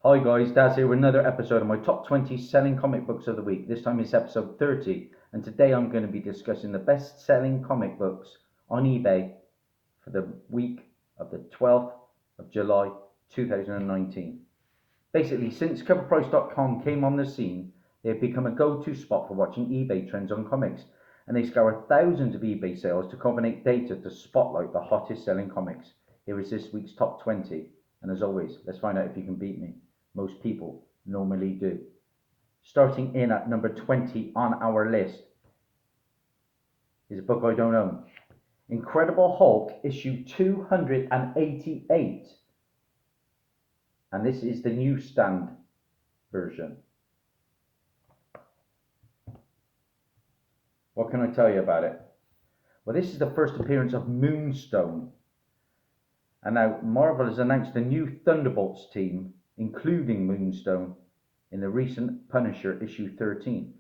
Hi guys, Dazzie here with another episode of my top 20 selling comic books of the week. This time it's episode 30, and today I'm going to be discussing the best selling comic books on eBay for the week of the 12th of July 2019. Basically, since coverprice.com came on the scene, they have become a go-to spot for watching eBay trends on comics, and they scour thousands of eBay sales to combine data to spotlight the hottest selling comics. Here is this week's top 20, and as always, let's find out if you can beat me. Most people normally do. Starting in at number 20 on our list is a book I don't own. Incredible Hulk, issue 288. And this is the newsstand version. What can I tell you about it? Well, this is the first appearance of Moonstone. And now Marvel has announced a new Thunderbolts team, including Moonstone, in the recent Punisher issue 13.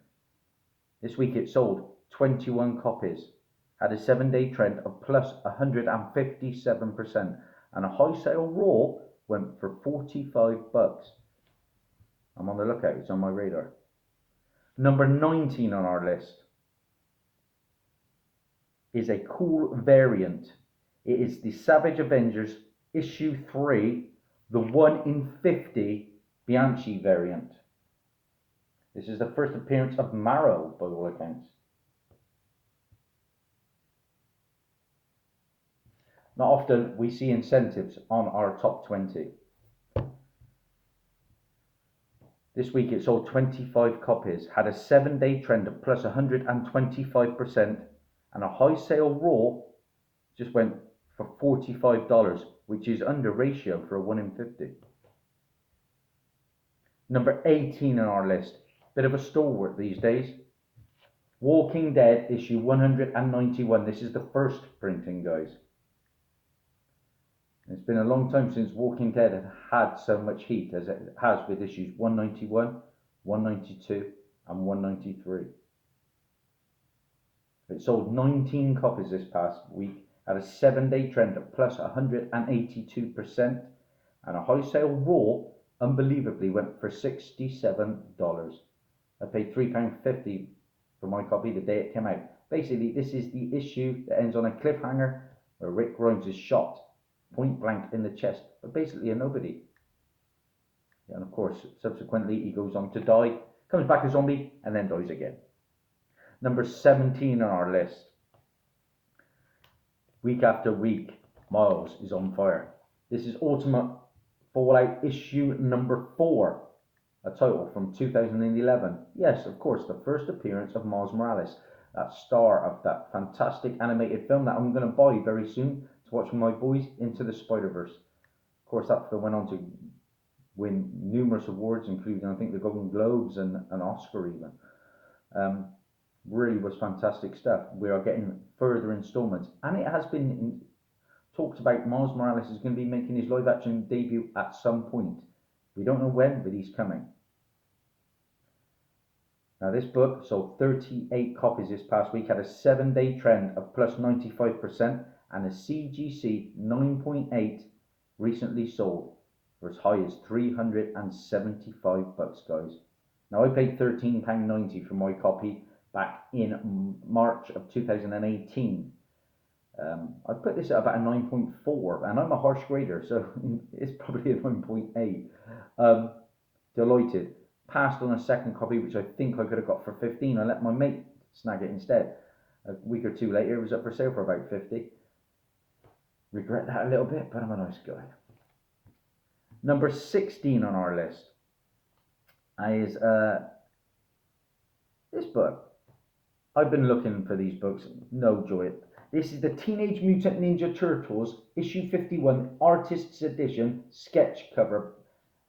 This week it sold 21 copies, had a 7-day trend of plus 157%, and a high sale raw went for $45. I'm on the lookout, it's on my radar. Number 19 on our list is a cool variant. It is the Savage Avengers issue 3, the 1 in 50 Bianchi variant. This is the first appearance of Marrow by all accounts. Not often we see incentives on our top 20. This week it sold 25 copies, had a 7-day trend of plus 125%, and a high sale raw just went for $45, which is under ratio for a 1 in 50. Number 18 on our list, bit of a stalwart these days. Walking Dead issue 191. This is the first printing, guys. It's been a long time since Walking Dead had so much heat as it has with issues 191, 192 and 193. It sold 19 copies this past week, had a 7-day trend of plus 182%, and a high sale raw unbelievably went for $67. I paid £3.50 for my copy the day it came out. Basically, this is the issue that ends on a cliffhanger where Rick Grimes is shot point blank in the chest, but basically a nobody. And of course, subsequently he goes on to die, comes back a zombie, and then dies again. Number 17 on our list. Week after week, Miles is on fire. This is Ultimate Fallout issue number 4, a title from 2011. Yes, of course, the first appearance of Miles Morales, that star of that fantastic animated film that I'm going to buy very soon to watch with my boys, Into the Spider-Verse. Of course, that film went on to win numerous awards, including, I think, the Golden Globes and an Oscar even. Really was fantastic stuff. We are getting further installments, and it has been talked about Miles Morales is going to be making his live action debut at some point. We don't know when, but he's coming. Now this book sold 38 copies this past week, had a 7-day trend of plus 95%, and a CGC 9.8 recently sold for as high as $375, guys. Now I paid £13.90 for my copy back in March of 2018. I put this at about a 9.4, and I'm a harsh grader, so it's probably a 9.8. Delighted. Passed on a second copy, which I think I could have got for 15. I let my mate snag it instead. A week or two later, it was up for sale for about 50. Regret that a little bit, but I'm a nice guy. Number 16 on our list is this book. I've been looking for these books, no joy. This is the Teenage Mutant Ninja Turtles issue 51 Artist's Edition sketch cover.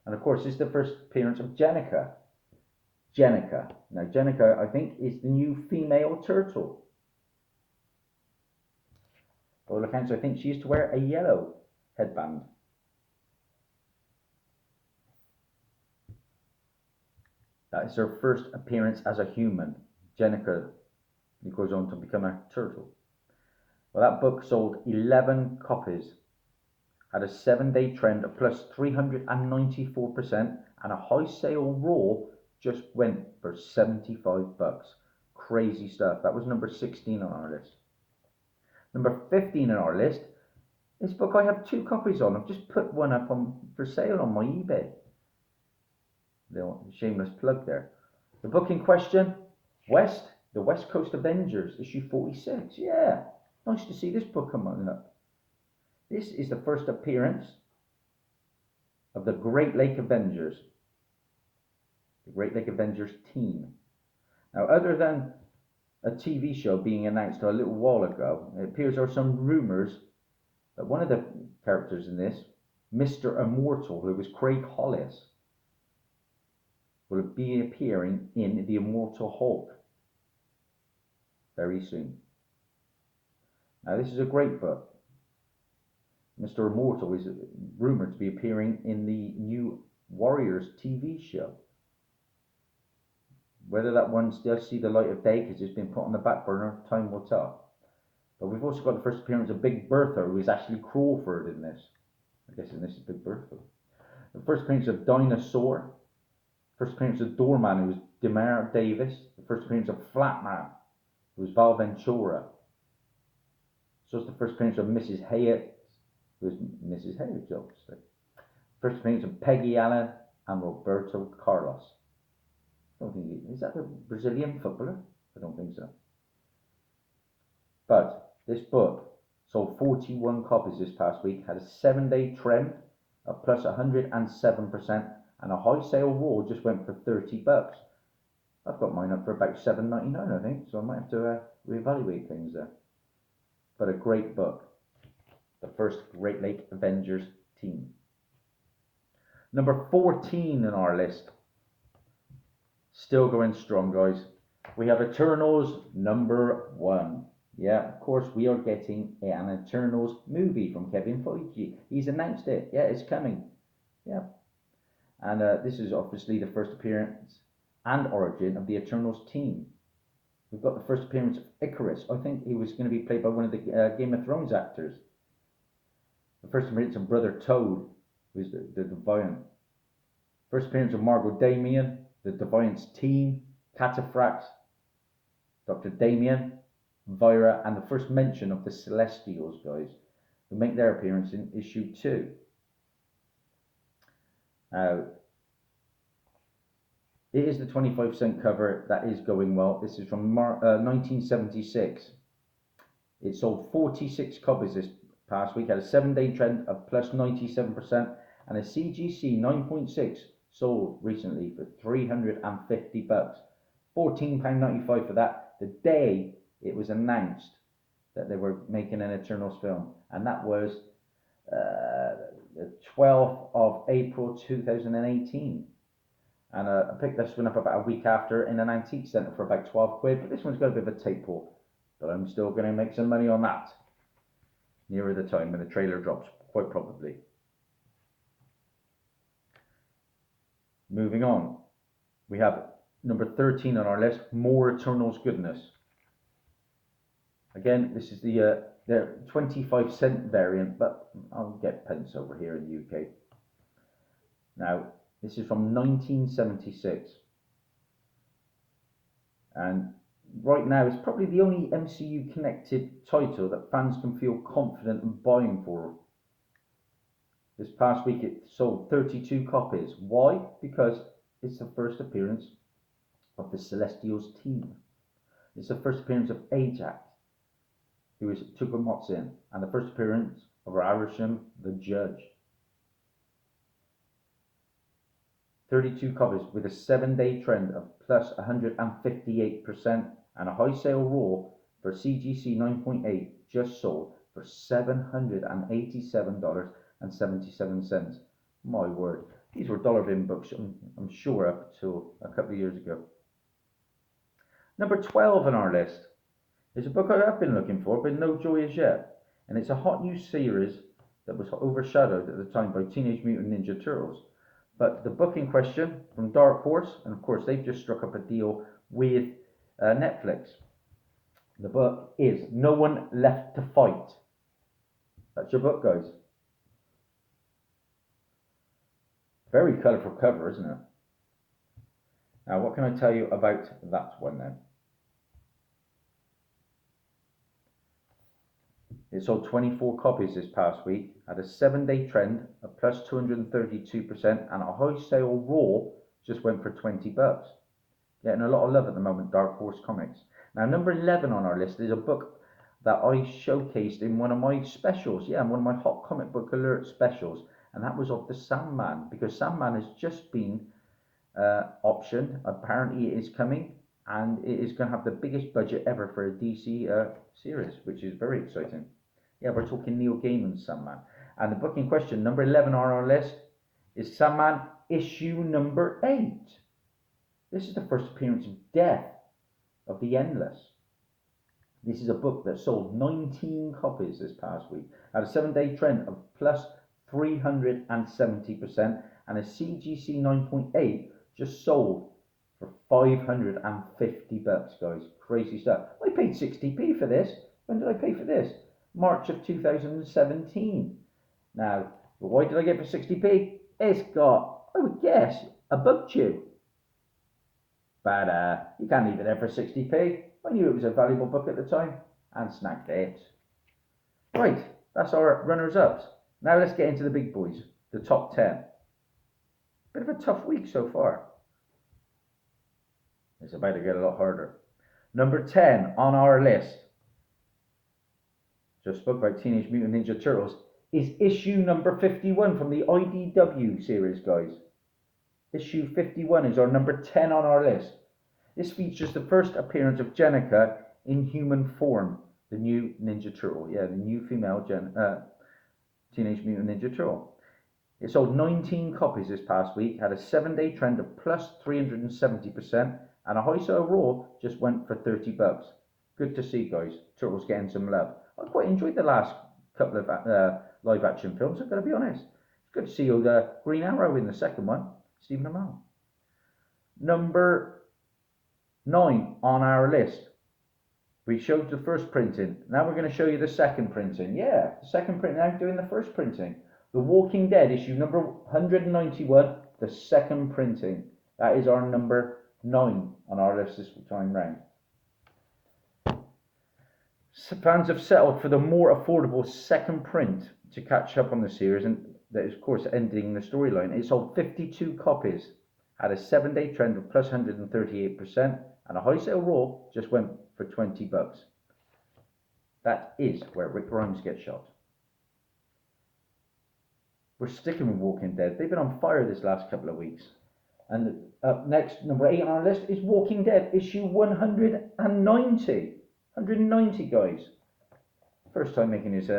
And of course, this is the first appearance of Jennika. Now, Jennika, I think, is the new female turtle. By all accounts, I think she used to wear a yellow headband. That is her first appearance as a human. Jennika goes on to become a turtle. Well, that book sold 11 copies. had a 7-day trend of plus 394%, and a high sale raw just went for $75. Crazy stuff. That was number 16 on our list. Number 15 on our list. This book I have 2 copies on. I've just put one up for sale on my eBay. Little shameless plug there. The book in question, The West Coast Avengers, issue 46. Yeah, nice to see this book coming up. This is the first appearance of the Great Lake Avengers. The Great Lake Avengers team. Now, other than a TV show being announced a little while ago, it appears there are some rumours that one of the characters in this, Mr. Immortal, who was Craig Hollis, will be appearing in The Immortal Hulk very soon. Now, this is a great book. Mr. Immortal is rumoured to be appearing in the new Warriors TV show. Whether that one still see the light of day because it's been put on the back burner, time will tell. But we've also got the first appearance of Big Bertha, who is actually Crawford in this. I guess in this is Big Bertha. The first appearance of Dinosaur. First appearance of Doorman, who was Demar Davis. The first appearance of Flatman, who was Val Ventura. So it's the first appearance of Mrs. Hayek, who was Mrs. Hayek, obviously. First appearance of Peggy Allen and Roberto Carlos. I don't think is that the Brazilian footballer? I don't think so. But this book sold 41 copies this past week, had a 7-day trend of plus 107%, and a high sale raw just went for $30. I've got mine up for about $7.99, I think, so I might have to reevaluate things there. But a great book. The first Great Lake Avengers team. Number 14 on our list. Still going strong, guys. We have Eternals number 1. Yeah, of course, we are getting an Eternals movie from Kevin Feige. He's announced it. Yeah, it's coming. Yeah. And this is obviously the first appearance and origin of the Eternals team. We've got the first appearance of Icarus. I think he was going to be played by one of the Game of Thrones actors. The first appearance of Brother Toad, who's the Deviant. First appearance of Margot Damien, the Deviant's team, Cataphracts, Dr. Damien, Vira, and the first mention of the Celestials, guys, who make their appearance in issue 2. Now, it is the 25% cover that is going well. This is from 1976. It sold 46 copies this past week, had a 7-day trend of plus 97%, and a CGC 9.6 sold recently for $350. £14.95 for that. The day it was announced that they were making an Eternals film, and that was the 12th of April 2018. And I picked this one up about a week after in an antique centre for about 12 quid, but this one's got a bit of a tape pull. But I'm still going to make some money on that nearer the time when the trailer drops, quite probably. Moving on, we have number 13 on our list, more Eternals goodness. Again, this is the 25-cent variant, but I'll get pence over here in the UK. Now, this is from 1976. And right now, it's probably the only MCU-connected title that fans can feel confident in buying for. This past week, it sold 32 copies. Why? Because it's the first appearance of the Celestials team. It's the first appearance of Ajax, who is Tukumotsin, and the first appearance of Arisham the Judge. 32 copies with a 7-day trend of plus 158%, and a high sale raw for CGC 9.8 just sold for $787.77. My word, these were dollar bin books, I'm sure, up till a couple of years ago. Number 12 on our list is a book I have been looking for, but no joy as yet. And it's a hot new series that was overshadowed at the time by Teenage Mutant Ninja Turtles. But the book in question from Dark Horse, and of course they've just struck up a deal with Netflix. The book is No One Left to Fight. That's your book, guys. Very colourful cover, isn't it? Now, what can I tell you about that one then? It sold 24 copies this past week, had a 7-day trend of plus 232%, and a high sale raw just went for 20 bucks. Getting a lot of love at the moment, Dark Horse Comics. Now, number 11 on our list is a book that I showcased in one of my specials. Yeah, one of my Hot Comic Book Alert specials, and that was of the Sandman, because Sandman has just been optioned. Apparently, it is coming, and it is going to have the biggest budget ever for a DC series, which is very exciting. Yeah, we're talking Neil Gaiman's Sandman. And the book in question, number 11 on our list, is Sandman issue number 8. This is the first appearance of Death of the Endless. This is a book that sold 19 copies this past week, had a 7-day trend of plus 370%, and a CGC 9.8 just sold for 550 bucks, guys. Crazy stuff. I paid 60p for this. When did I pay for this? March of 2017. Now, why did I get it for 60p? It's got, I would guess, a bug chew. But you can't leave it there for 60p. I knew it was a valuable book at the time and snagged it. Right, that's our runners-ups. Now let's get into the big boys, the top 10. Bit of a tough week so far. It's about to get a lot harder. Number 10 on our list, just spoke about Teenage Mutant Ninja Turtles, is issue number 51 from the IDW series, guys. Issue 51 is our number 10 on our list. This features the first appearance of Jennika in human form, the new Ninja Turtle. Yeah, the new female Teenage Mutant Ninja Turtle. It sold 19 copies this past week, had a 7-day trend of plus 370%, and a high sale raw just went for 30 bucks. Good to see, guys. Turtles getting some love. I quite enjoyed the last couple of live action films, I've got to be honest. It's good to see old Green Arrow in the second one, Stephen Amell. Number 9 on our list. We showed the first printing. Now we're going to show you the second printing. Yeah, the second printing. Now doing the first printing. The Walking Dead issue number 191. The second printing. That is our number 9 on our list this time round. Fans have settled for the more affordable second print to catch up on the series, and that is, of course, ending the storyline. It sold 52 copies, had a 7-day trend of plus 138%, and a high sale raw just went for 20 bucks. That is where Rick Grimes gets shot. We're sticking with Walking Dead. They've been on fire this last couple of weeks. And up next, number 8 on our list is Walking Dead issue 190. 190, guys. First time making his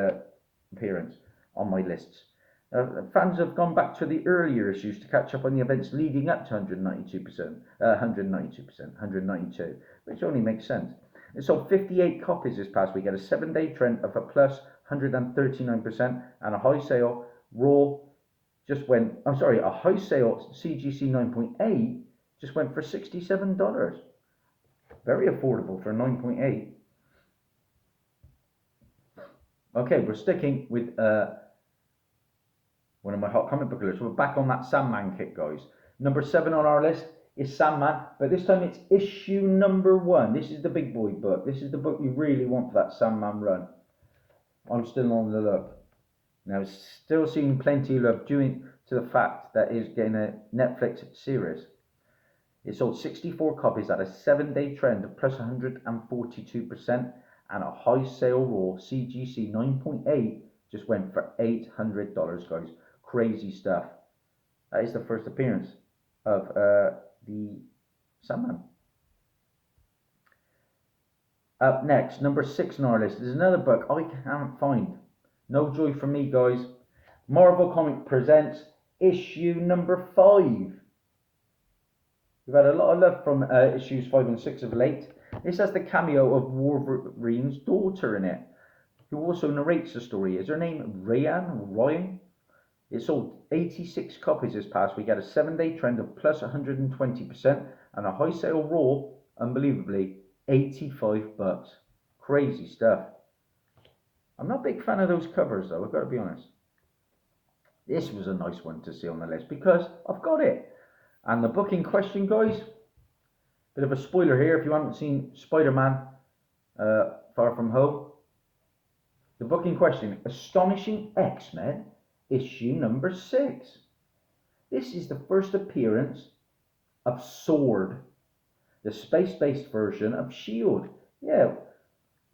appearance on my lists. Fans have gone back to the earlier issues to catch up on the events leading up to 192%, which only makes sense. It sold 58 copies this past week, had a 7-day trend of a plus 139%, and a high sale raw just went, a high sale CGC 9.8 just went for $67. Very affordable for 9.8. Okay, we're sticking with one of my Hot Comic Book Alerts. We're back on that Sandman kick, guys. Number 7 on our list is Sandman, but this time it's issue number 1. This is the big boy book. This is the book you really want for that Sandman run. I'm still on the look. Now, still seeing plenty of love due to the fact that it's getting a Netflix series. It sold 64 copies at a 7-day trend of plus 142%, and a high sale raw CGC 9.8 just went for $800, guys. Crazy stuff. That is the first appearance of the Sandman. Up next, number 6 on our list is another book I can't find. No joy for me, guys. Marvel Comics presents issue number 5. We've had a lot of love from issues 5 and 6 of late. This has the cameo of Wolverine's daughter in it, who also narrates the story. Is her name Ryan? It sold 86 copies this past week, had a 7-day trend of plus 120%, and a high sale raw, unbelievably, 85 bucks. Crazy stuff. I'm not a big fan of those covers, though, I've got to be honest. This was a nice one to see on the list because I've got it. And the book in question, guys, bit of a spoiler here if you haven't seen Spider-Man Far From Home. The book in question, Astonishing X-Men, issue number 6. This is the first appearance of Sword, the space-based version of S.H.I.E.L.D. Yeah,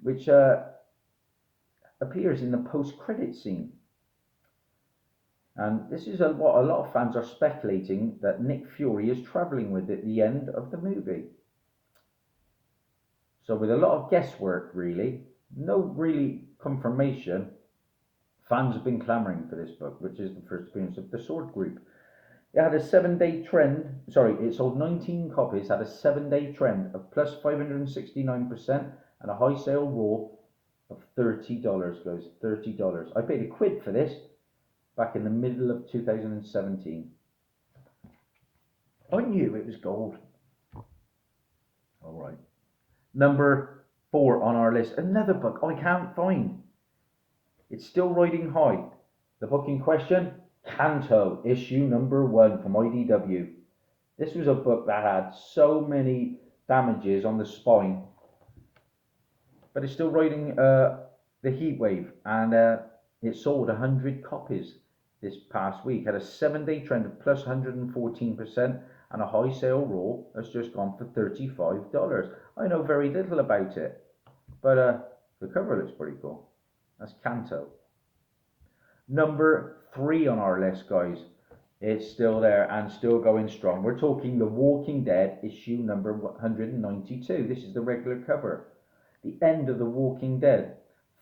which appears in the post-credit scene. And this is what a lot of fans are speculating that Nick Fury is travelling with at the end of the movie. So with a lot of guesswork, really, no really confirmation, fans have been clamouring for this book, which is the first appearance of the Sword Group. It had a 7-day trend, it sold 19 copies, had a 7-day trend of plus 569% and a high sale raw of $30, guys, $30. I paid £1 for this back in the middle of 2017. I knew it was gold. All right. Number 4 on our list, another book I can't find. It's still riding high. The book in question, Canto, issue number 1 from IDW. This was a book that had so many damages on the spine, but it's still riding the heat wave, and it sold 100 copies this past week. Had a 7-day trend of plus 114%, and a high sale raw has just gone for $35. I know very little about it, but the cover looks pretty cool. That's Canto. Number 3 on our list, guys. It's still there and still going strong. We're talking The Walking Dead, issue number 192. This is the regular cover. The end of The Walking Dead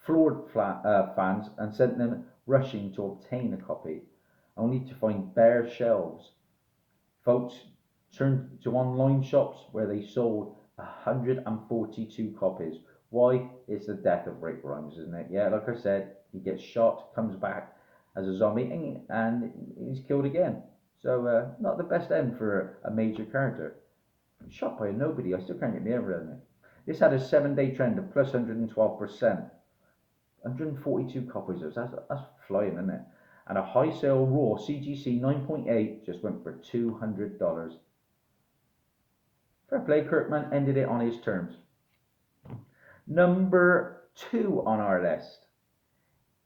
floored fans and sent them rushing to obtain a copy, only to find bare shelves. Folks turned to online shops where they sold 142 copies. Why? It's the death of Rick Grimes, isn't it? Yeah, like I said, he gets shot, comes back as a zombie, and he's killed again. So not the best end for a major character. Shot by a nobody. I still can't get my head around it. This had a 7-day trend of plus 112%. 142 copies. That's flying, isn't it? And a high sale raw CGC 9.8 just went for $200. Fair play, Kirkman ended it on his terms. Number 2 on our list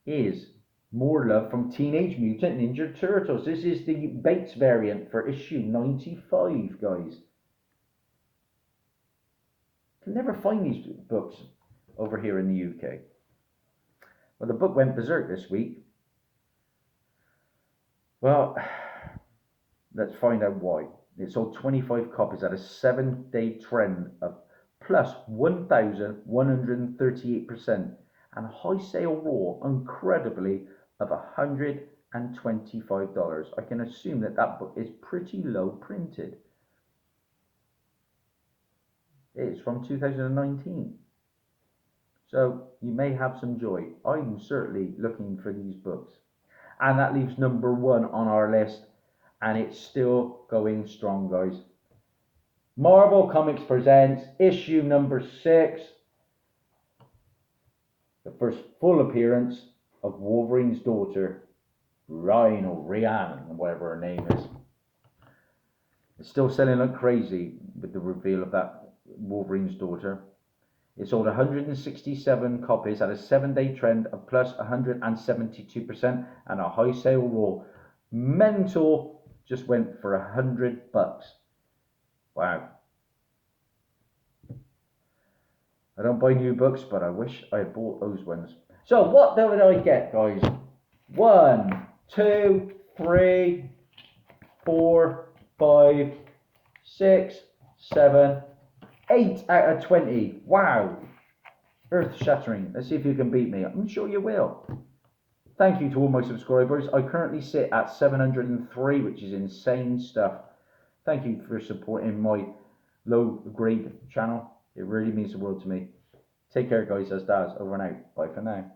is More Love from Teenage Mutant Ninja Turtles. This is the Bates variant for issue 95, guys. Can never find these books over here in the UK. Well, the book went berserk this week. Well, let's find out why. It sold 25 copies at a 7-day trend of plus 1,138% and a high sale raw, incredibly, of $125. I can assume that book is pretty low printed. It's from 2019. So you may have some joy. I'm certainly looking for these books. And that leaves number 1 on our list. And it's still going strong, guys. Marvel Comics presents issue number 6. The first full appearance of Wolverine's daughter, Rhiannon, whatever her name is. It's still selling like crazy with the reveal of that Wolverine's daughter. It sold 167 copies at a 7-day trend of plus 172% and a high sale raw. Mental just went for $100. Wow. I don't buy new books, but I wish I had bought those ones. So what did I get, guys? 1, 2, 3, 4, 5, 6, 7, 8 out of 20. Wow. Earth shattering. Let's see if you can beat me. I'm sure you will. Thank you to all my subscribers. I currently sit at 703, which is insane stuff. Thank you for supporting my low grade channel. It really means the world to me. Take care, guys. That's Daz. Over and out. Bye for now.